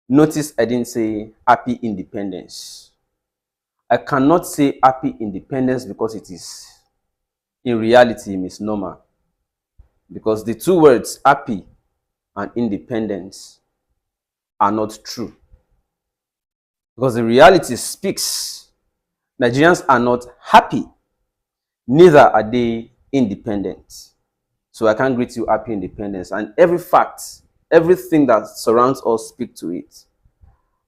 Notice I didn't say happy independence. I cannot say happy independence because it is in reality misnomer. Because the two words happy and independence are not true. Because the reality speaks. Nigerians are not happy, neither are they independent. So I can't greet you happy independence. And every fact, everything that surrounds us speak to it.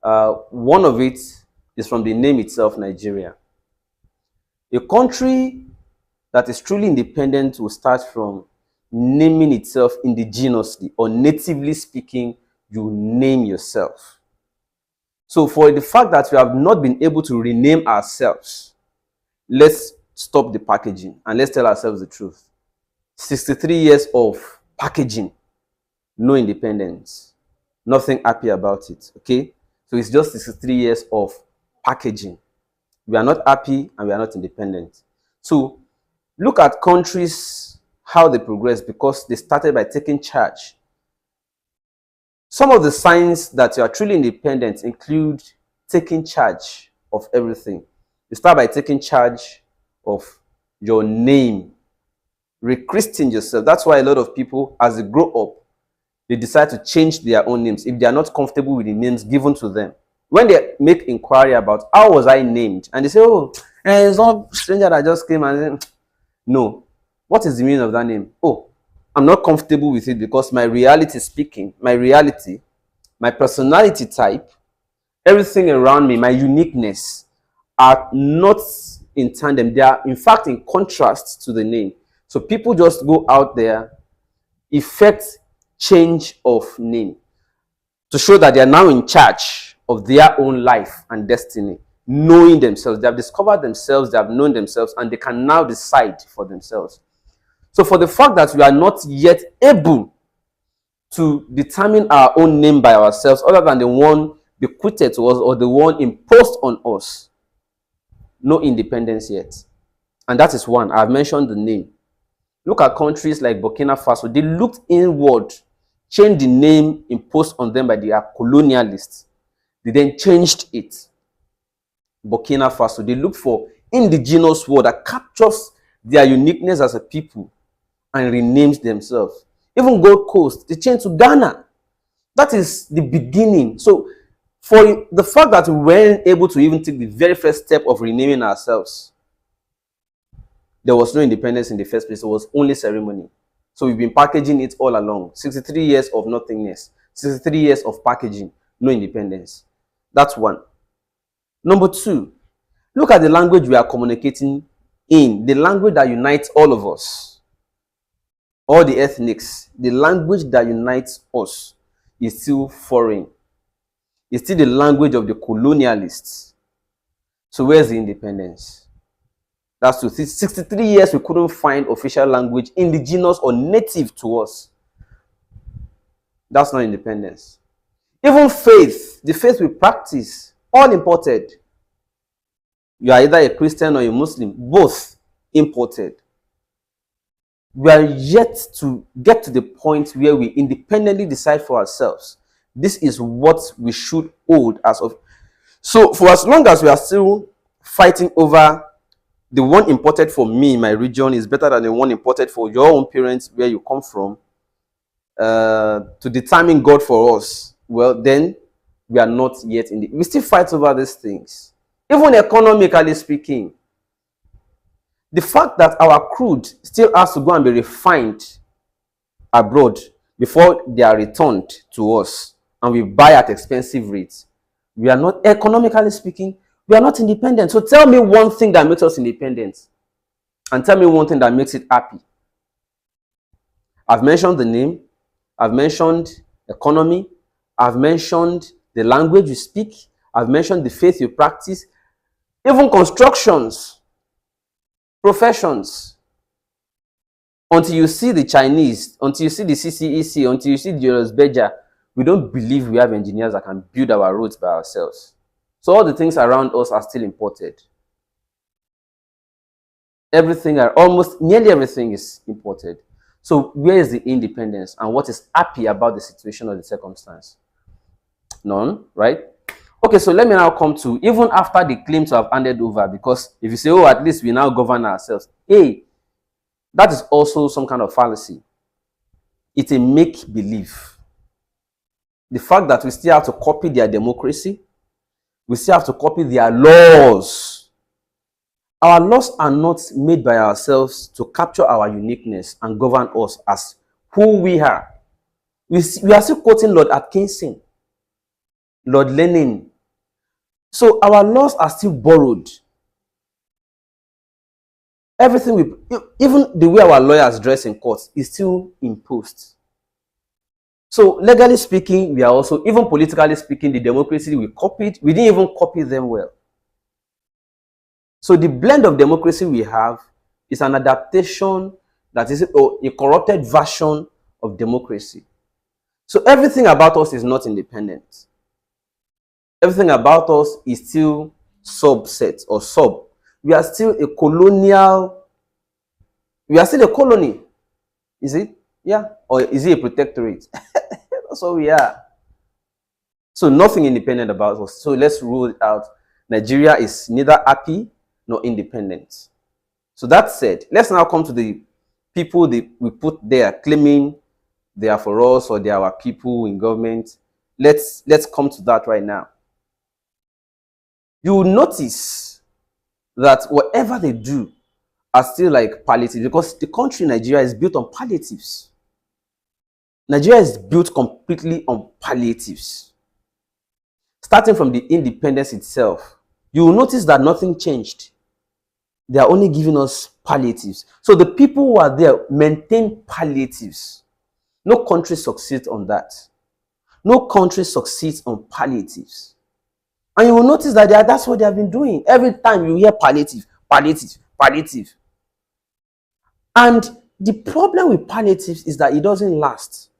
One of it is from the name itself, Nigeria. A country that is truly independent will start from naming itself indigenously, or natively speaking, you name yourself. So for the fact that we have not been able to rename ourselves, let's stop the packaging and let's tell ourselves the truth. 63 years of packaging, no independence, nothing happy about it, okay? So it's just 63 years of packaging. We are not happy and we are not independent. So look at countries, how they progress, because they started by taking charge. Some of the signs that you are truly independent include taking charge of everything. You start by taking charge of your name, rechristing yourself. That's why a lot of people, as they grow up, they decide to change their own names if they are not comfortable with the names given to them. When they make inquiry about how was I named, and they say, oh, it's not stranger that just came and said, no. What is the meaning of that name? Oh, I'm not comfortable with it because my reality speaking, my reality, my personality type, everything around me, my uniqueness are not in tandem. They are, in fact, in contrast to the name. So people just go out there, effect change of name to show that they are now in charge of their own life and destiny, knowing themselves. They have discovered themselves, they have known themselves, and they can now decide for themselves. So for the fact that we are not yet able to determine our own name by ourselves, other than the one bequeathed to us or the one imposed on us, no independence yet. And that is one. I've mentioned the name. Look at countries like Burkina Faso. They looked inward, changed the name imposed on them by their colonialists. They then changed it. Burkina Faso. They look for indigenous word that captures their uniqueness as a people and renames themselves. Even Gold Coast, they changed to Ghana. That is the beginning. So for the fact that we weren't able to even take the very first step of renaming ourselves, there was no independence in the first place. It was only ceremony. So we've been packaging it all along. 63 years of nothingness. 63 years of packaging. No independence. That's one. Number two, look at the language we are communicating in. The language that unites all of us. All the ethnics. The language that unites us is still foreign. It's still the language of the colonialists. So where's the independence? That's true. 63 years we couldn't find official language indigenous or native to us. That's not independence. Even faith, the faith we practice, all imported. You are either a Christian or a Muslim, both imported. We are yet to get to the point where we independently decide for ourselves. This is what we should hold as of. So for as long as we are still fighting over the one imported for me, my region, is better than the one imported for your own parents, where you come from, to determine God for us, well, then we are not yet in the. We still fight over these things. Even economically speaking, the fact that our crude still has to go and be refined abroad before they are returned to us, and we buy at expensive rates, we are not, economically speaking, we are not independent. So tell me one thing that makes us independent, and tell me one thing that makes it happy. I've mentioned the name, I've mentioned economy, I've mentioned the language you speak, I've mentioned the faith you practice, even constructions, professions. Until you see the Chinese, until you see the CCEC, until you see the Julius Berger, we don't believe we have engineers that can build our roads by ourselves. So all the things around us are still imported. Everything, almost nearly everything is imported. So where is the independence, and what is happy about the situation or the circumstance? None, right? Okay, so let me now come to, even after they claim to have handed over, because if you say, oh, at least we now govern ourselves, hey, that is also some kind of fallacy. It's a make-believe. The fact that we still have to copy their democracy, we still have to copy their laws. Our laws are not made by ourselves to capture our uniqueness and govern us as who we are. We are still quoting Lord Atkinson, Lord Lenin. So our laws are still borrowed. Everything even the way our lawyers dress in court is still imposed. So legally speaking, we are also, even politically speaking, the democracy we copied, we didn't even copy them well. So the blend of democracy we have is an adaptation that is a corrupted version of democracy. So everything about us is not independent. Everything about us is still subset or sub. We are still a colonial, we are still a colony. Is it? Yeah. Or is it a protectorate? That's what we are. So nothing independent about us. So let's rule it out. Nigeria is neither happy nor independent. So that said, let's now come to the people that we put there claiming they are for us or they are our people in government. Let's come to that right now. You will notice that whatever they do are still like palliatives, because the country Nigeria is built on palliatives. Nigeria is built completely on palliatives. Starting from the independence itself, you will notice that nothing changed. They are only giving us palliatives. So the people who are there maintain palliatives. No country succeeds on that. No country succeeds on palliatives. And you will notice that that's what they have been doing. Every time you hear palliative, palliative, palliative. And the problem with palliatives is that it doesn't last.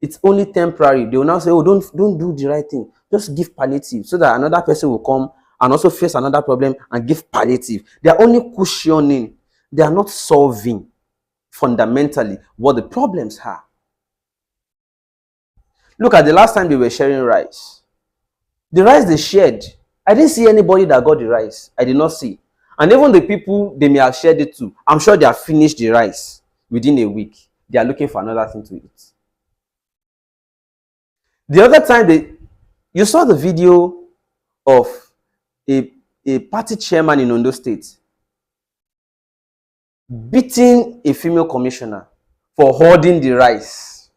It's only temporary. They will now say, oh, don't do the right thing. Just give palliative so that another person will come and also face another problem and give palliative. They are only cushioning. They are not solving fundamentally what the problems are. Look at the last time they were sharing rice. The rice they shared, I didn't see anybody that got the rice. I did not see. And even the people they may have shared it to, I'm sure they have finished the rice within a week. They are looking for another thing to eat. The other time, you saw the video of a party chairman in Ondo State beating a female commissioner for hoarding the rice.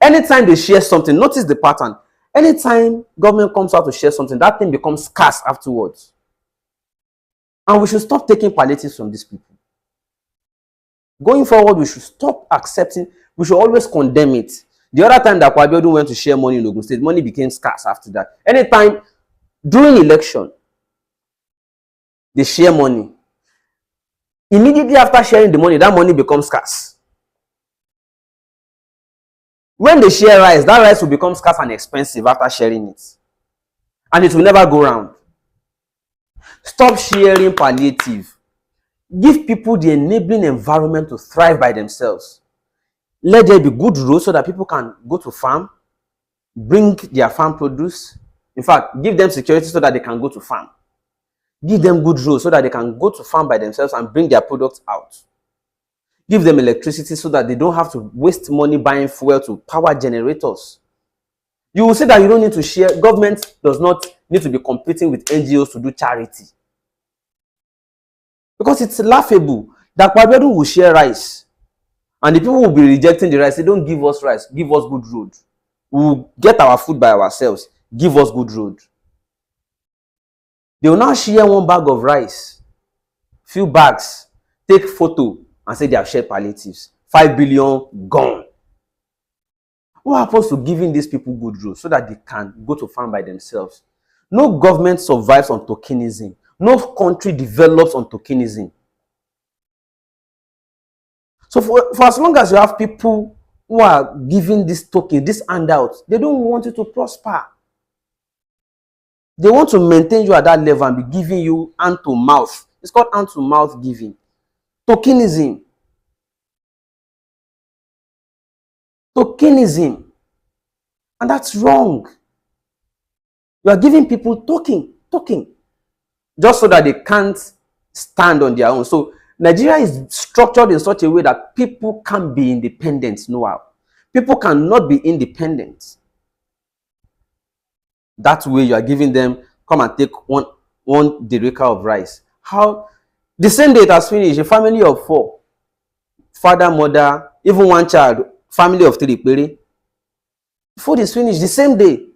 Anytime they share something, notice the pattern. Anytime government comes out to share something, that thing becomes scarce afterwards. And we should stop taking palliatives from these people. Going forward, we should stop accepting, we should always condemn it. The other time that Kwabiodun went to share money in Ogun State, money became scarce after that. Anytime during election, they share money. Immediately after sharing the money, that money becomes scarce. When they share rice, that rice will become scarce and expensive after sharing it. And it will never go round. Stop sharing palliative. Give people the enabling environment to thrive by themselves. Let there be good roads so that people can go to farm, bring their farm produce. In fact, give them security so that they can go to farm. Give them good roads so that they can go to farm by themselves and bring their products out. Give them electricity so that they don't have to waste money buying fuel to power generators. You will say that you don't need to share. Government does not need to be competing with NGOs to do charity. Because it's laughable that Kwabiodun will share rice. And the people will be rejecting the rice. They don't give us rice. Give us good road. We'll get our food by ourselves. Give us good road. They will now share one bag of rice. Few bags. Take photo and say they have shared palliatives. 5 billion gone. What happens to giving these people good roads so that they can go to farm by themselves? No government survives on tokenism. No country develops on tokenism. So for as long as you have people who are giving this token, this handout, they don't want you to prosper. They want to maintain you at that level and be giving you hand to mouth. It's called hand to mouth giving. Tokenism. Tokenism. And that's wrong. You are giving people token, just so that they can't stand on their own. So Nigeria is structured in such a way that people can't be independent. No how. People cannot be independent. That way you are giving them, come and take one derika of rice. How? The same day it has finished, a family of 4, father, mother, even one child, family of 3, pere. Food is finished the same day.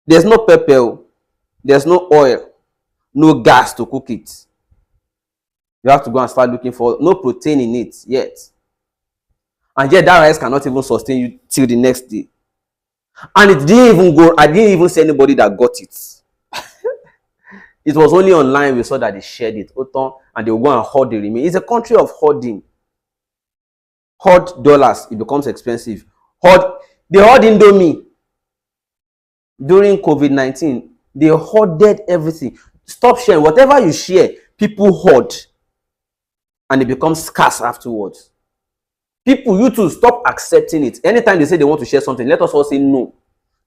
There's no pepper, there's no oil, no gas to cook it. You have to go and start looking for no protein in it yet. And yet that rice cannot even sustain you till the next day. And it didn't even go, I didn't even see anybody that got it. It was only online we saw that they shared it. And they will go and hoard the remaining. It's a country of hoarding. Hoard dollars, it becomes expensive. They hoard Indomie. During COVID-19, they hoarded everything. Stop sharing. Whatever you share, people hoard. And it becomes scarce afterwards. People, you too, stop accepting it. Anytime they say they want to share something, let us all say no.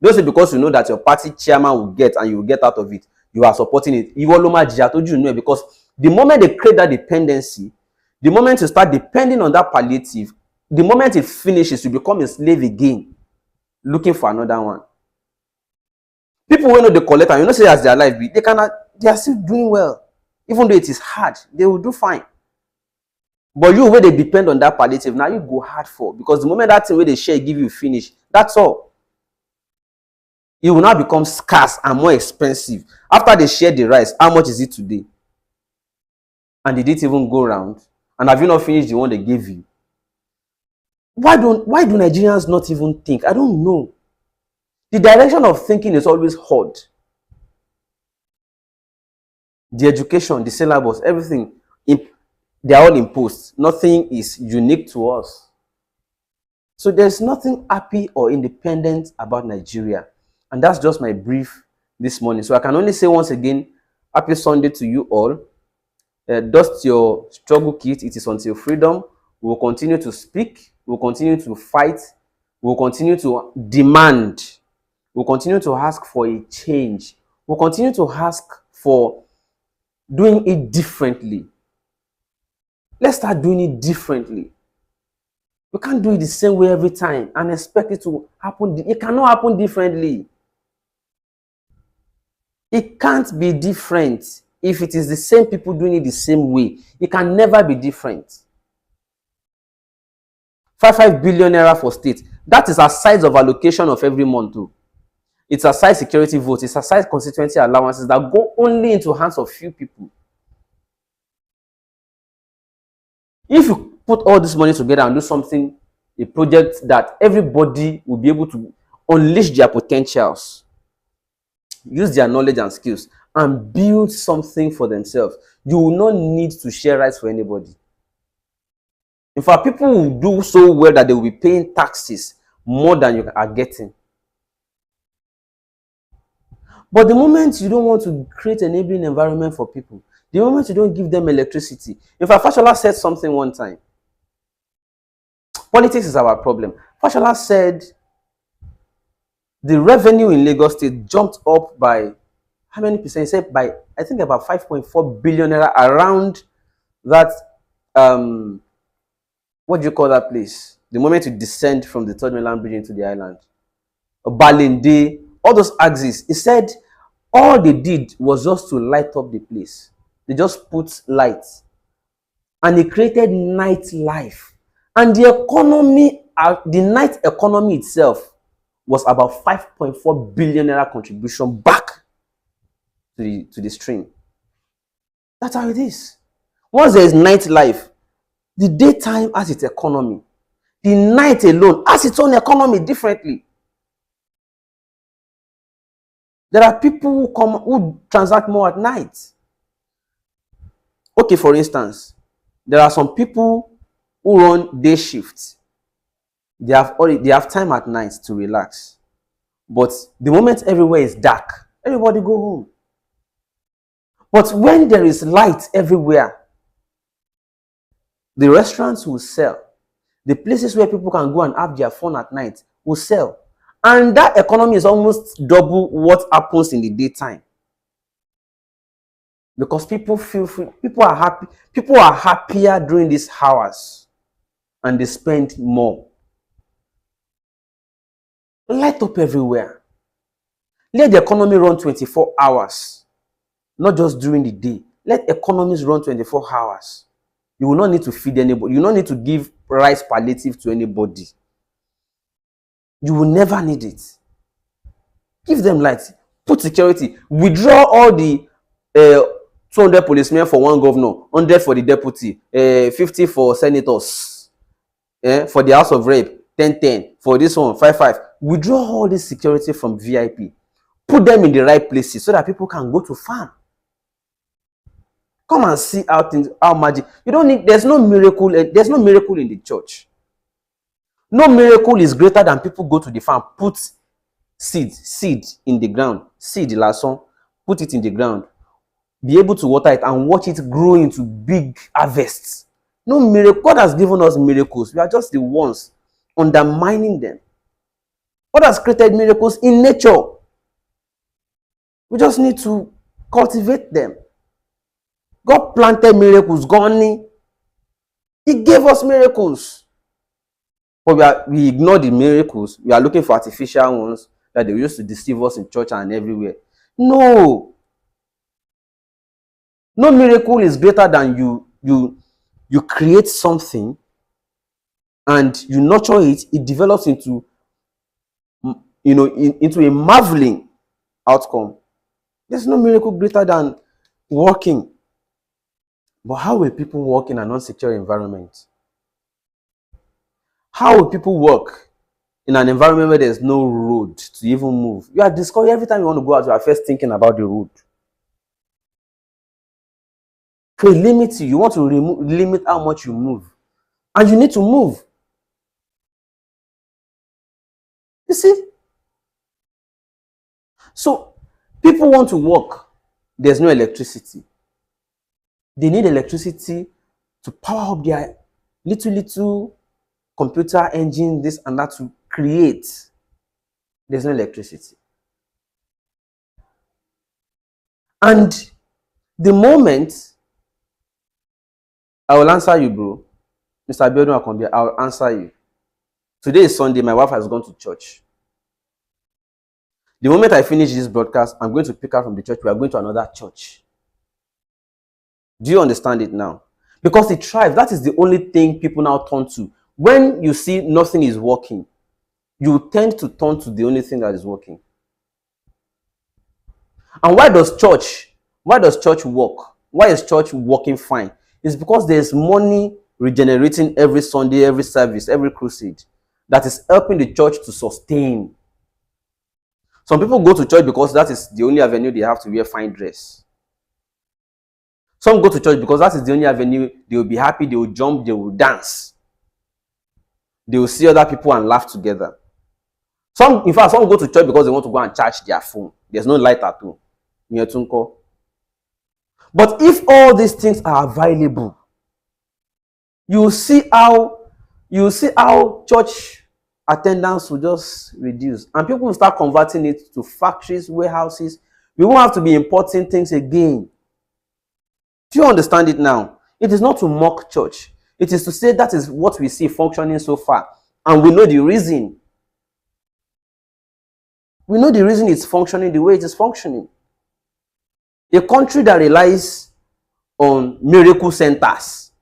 Don't say because you know that your party chairman will get and you will get out of it, you are supporting it. Because the moment they create that dependency, the moment you start depending on that palliative, the moment it finishes, you become a slave again, looking for another one. People who know they collect and you know say as their life be, they are still doing well. Even though it is hard, they will do fine. But you, where they depend on that palliative, now you go hard for. Because the moment that thing where they share give you finish, that's all. It will now become scarce and more expensive. After they share the rice, how much is it today? And did it even go around? And have you not finished the one they gave you? Why do Nigerians not even think? I don't know. The direction of thinking is always hard. The education, the syllabus, everything, they are all imposed. Nothing is unique to us. So there's nothing happy or independent about Nigeria. And that's just my brief this morning. So I can only say once again, happy Sunday to you all. Dust your struggle kit. It is until freedom. We will continue to speak. We will continue to fight. We will continue to demand. We will continue to ask for a change. We will continue to ask for doing it differently. Let's start doing it differently. We can't do it the same way every time and expect it to happen. It cannot happen differently. It can't be different if it is the same people doing it the same way. It can never be different. 5 billion naira for state. That is aside of allocation of every month too. It's aside security votes. It's aside constituency allowances that go only into hands of few people. If you put all this money together and do something, a project that everybody will be able to unleash their potentials, use their knowledge and skills, and build something for themselves, you will not need to share rights for anybody. In fact, people will do so well that they will be paying taxes more than you are getting. But the moment you don't want to create an enabling environment for people, the moment you don't give them electricity. In fact, Fashola said something one time. Politics is our problem. Fashola said the revenue in Lagos State jumped up by how many percent? He said by, I think, about 5.4 billion naira around that, what do you call that place? The moment you descend from the Third Mainland Bridge into the island. Balinde, all those axes. He said all they did was just to light up the place. They just put lights. And they created nightlife. And the economy, the night economy itself was about 5.4 billion naira contribution back to the stream. That's how it is. Once there is nightlife, the daytime has its economy. The night alone has its own economy differently. There are people who transact more at night. Okay, for instance, there are some people who run day shifts. They have time at night to relax. But the moment everywhere is dark, everybody go home. But when there is light everywhere, the restaurants will sell. The places where people can go and have their fun at night will sell. And that economy is almost double what happens in the daytime. Because people feel free, people are happy, people are happier during these hours and they spend more. Light up everywhere. Let the economy run 24 hours, not just during the day. Let economies run 24 hours. You will not need to feed anybody. You will not need to give rice palliative to anybody. You will never need it. Give them light. Put security. Withdraw all the 200 policemen for one governor, 100 for the deputy, 50 for senators, for the House of Rep, 10 for this one, 5 Withdraw all this security from VIP. Put them in the right places so that people can go to farm. Come and see how magic. You don't need. There's no miracle. There's no miracle in the church. No miracle is greater than people go to the farm, put seed in the ground, seed lason, put it in the ground, be able to water it and watch it grow into big harvests. No miracle. God has given us miracles. We are just the ones undermining them. God has created miracles in nature. We just need to cultivate them. God planted miracles. God, He gave us miracles. But we ignore the miracles. We are looking for artificial ones that they used to deceive us in church and everywhere. No. No miracle is greater than you create something and you nurture it. It develops into, into a marveling outcome. There's no miracle greater than working. But how will people work in an unsecure environment? How will people work in an environment where there's no road to even move? You are discovering every time you want to go out, you are first thinking about the road. To limit you want to limit how much you move. And you need to move. You see? So, people want to work. There's no electricity. They need electricity to power up their little computer engine, this and that, to create. There's no electricity. And the moment, I will answer you, bro. Mr. Abiodun Akonbi, I will answer you. Today is Sunday. My wife has gone to church. The moment I finish this broadcast, I'm going to pick her from the church. We are going to another church. Do you understand it now? Because it thrives. That is the only thing people now turn to. When you see nothing is working, you tend to turn to the only thing that is working. And why does church work? Why is church working fine? It's because there's money regenerating every Sunday, every service, every crusade that is helping the church to sustain. Some people go to church because that is the only avenue they have to wear fine dress. Some go to church because that is the only avenue they will be happy, they will jump, they will dance. They will see other people and laugh together. In fact, some go to church because they want to go and charge their phone. There's no light at all. But if all these things are available, you will see how church attendance will just reduce. And people will start converting it to factories, warehouses. We won't have to be importing things again. Do you understand it now? It is not to mock church. It is to say that is what we see functioning so far. And we know the reason. We know the reason it's functioning the way it is functioning. A country that relies on miracle centers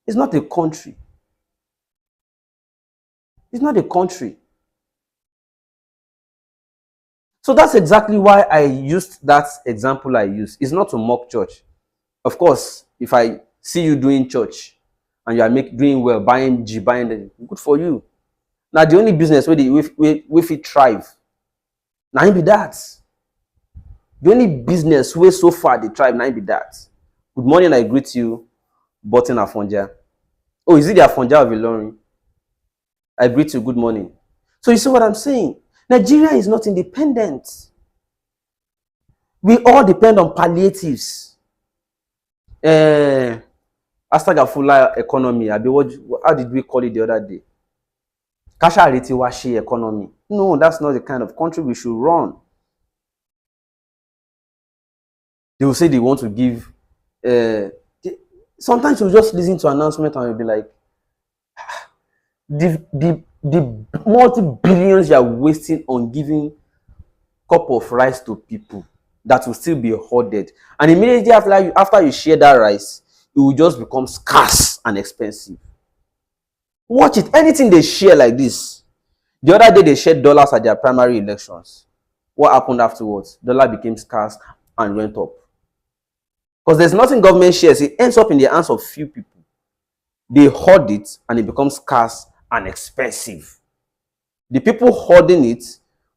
is not a country. It's not a country. So that's exactly why I used that example I used. It's not to mock church. Of course, if I see you doing church and you are doing well, buying the, good for you. Now, the only business where we thrive, now be that. The only business where so far they thrive, now be that. Good morning, I greet you, Botin Afonja. Oh, is it the Afonja of Ilorin? I greet you, good morning. So you see what I'm saying? Nigeria is not independent. We all depend on palliatives. Astagafula economy. How did we call it the other day? Kasha Ariti Washi economy. No, that's not the kind of country we should run. They will say they want to give. Sometimes you just listen to announcement and you'll be like, the multi-billions you are wasting on giving cup of rice to people that will still be hoarded, and immediately after you share that rice, it will just become scarce and expensive. Watch it. Anything they share like this. The other day they shared dollars at their primary elections. What happened afterwards? Dollar became scarce and went up. Because there's nothing government shares. It ends up in the hands of few people. They hoard it and it becomes scarce and expensive. The people hoarding it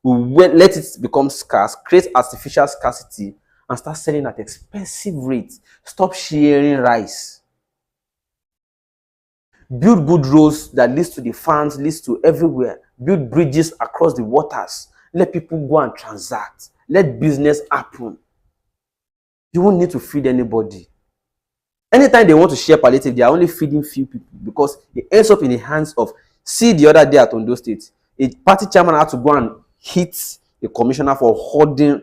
will let it become scarce, create artificial scarcity, and start selling at expensive rates. Stop sharing rice. Build good roads that leads to the farms, leads to everywhere. Build bridges across the waters. Let people go and transact. Let business happen. You won't need to feed anybody. Anytime they want to share palliative, they are only feeding few people because it ends up in the hands of. See, the other day at Ondo State, a party chairman had to go and hit a commissioner for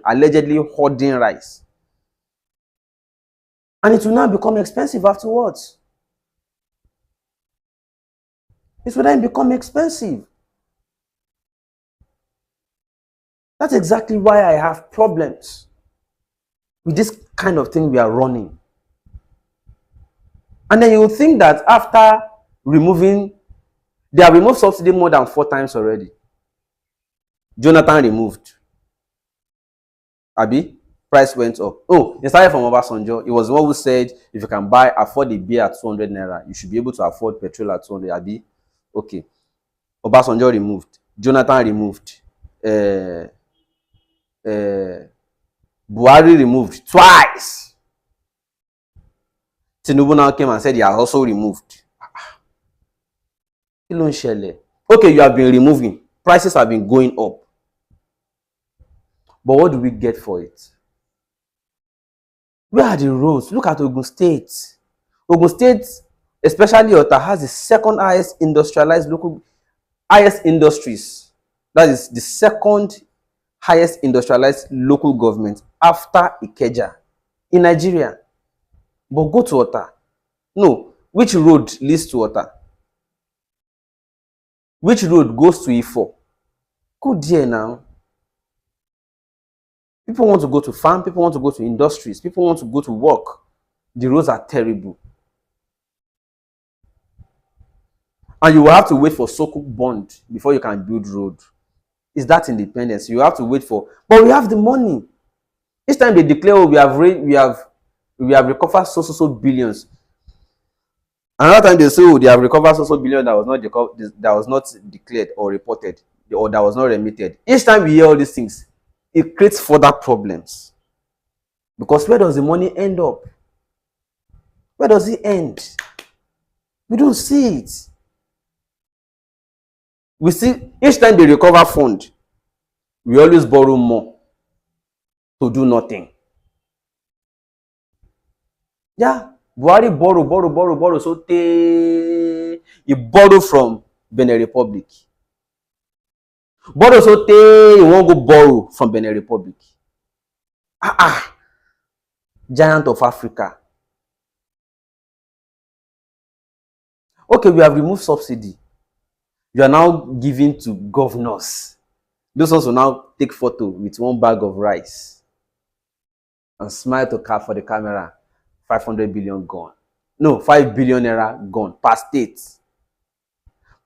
allegedly hoarding rice. And it will now become expensive afterwards. It will then become expensive. That's exactly why I have problems with this kind of thing we are running. And then you think that after removing, they have removed subsidy more than 4 times already. Jonathan removed. Abi, price went up. Oh, it started from Obasanjo. It was the one who said, if you can afford a beer at 200 naira, you should be able to afford petrol at 200. Abi, okay. Obasanjo removed. Jonathan removed. Buhari removed twice. Tinubu now came and said he has also removed. Okay, you have been removing. Prices have been going up. But what do we get for it? Where are the roads? Look at Ogun State. Ogun State, especially Ota, has the second highest highest industries. That is the second highest industrialized local government after Ikeja in Nigeria. But go to Ota. No, which road leads to Ota? Which road goes to Ifo? Go there now. People want to go to farm, people want to go to industries, people want to go to work. The roads are terrible. And you will have to wait for Sukuk bond before you can build road. Is that independence? You have to wait for, but we have the money. Each time they declare, oh, we have recovered so billions. Another time they say, oh, they have recovered so billion that was not declared or reported or that was not remitted. Each time we hear all these things, it creates further problems. Because where does the money end up? Where does it end? We don't see it. We see each time they recover fund, we always borrow more to do nothing. Yeah, Buhari borrow. So he borrowed from Benin Republic. Borrow so he won't go borrow from Benin Republic. Giant of Africa. Okay, we have removed subsidy. You are now giving to governors. Those ones will now take photo with 1 bag of rice and smile for the camera. 500 billion gone. No, 5 billion naira gone per state.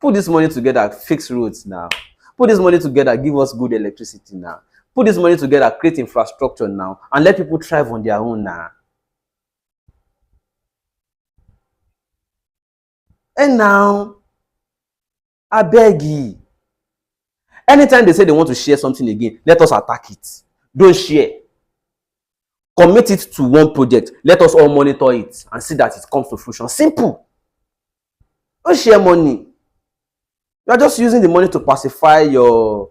Put this money together, fix roads now. Put this money together, give us good electricity now. Put this money together, create infrastructure now, and let people thrive on their own now. And now, I beg you. Anytime they say they want to share something again, let us attack it. Don't share. Commit it to one project. Let us all monitor it and see that it comes to fruition. Simple. Don't share money. You are just using the money to pacify your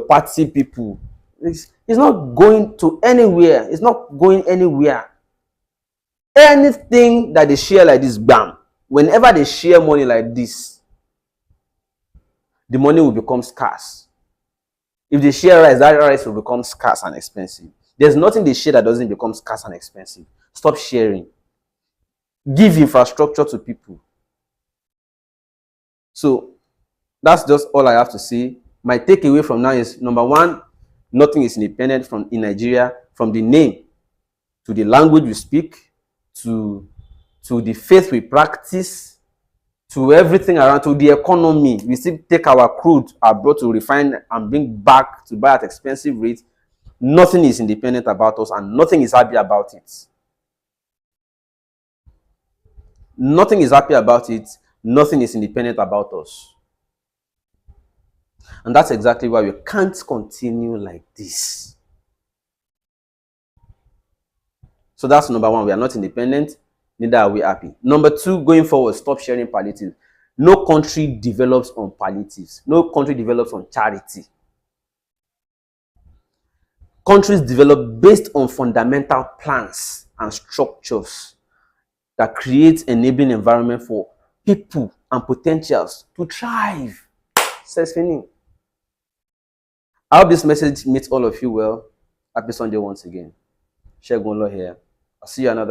party people. It's not going to anywhere. It's not going anywhere. Anything that they share like this, bam. Whenever they share money like this, the money will become scarce. If they share rice, that rice will become scarce and expensive. There's nothing they share that doesn't become scarce and expensive. Stop sharing. Give infrastructure to people. So that's just all I have to say. My takeaway from now is, number one, nothing is independent in Nigeria, from the name to the language we speak, to the faith we practice, to everything around, to the economy. We still take our crude abroad to refine and bring back to buy at expensive rates. Nothing is independent about us, and nothing is happy about it. Nothing is happy about it. Nothing is independent about us. And that's exactly why we can't continue like this. So that's number one. We are not independent, neither are we happy. Number two, going forward, stop sharing palliatives. No country develops on palliatives. No country develops on charity. Countries develop based on fundamental plans and structures that create enabling environment for people and potentials to thrive. Says Fini. I hope this message meets all of you well. Happy Sunday once again. Shegun Lo here. I'll see you another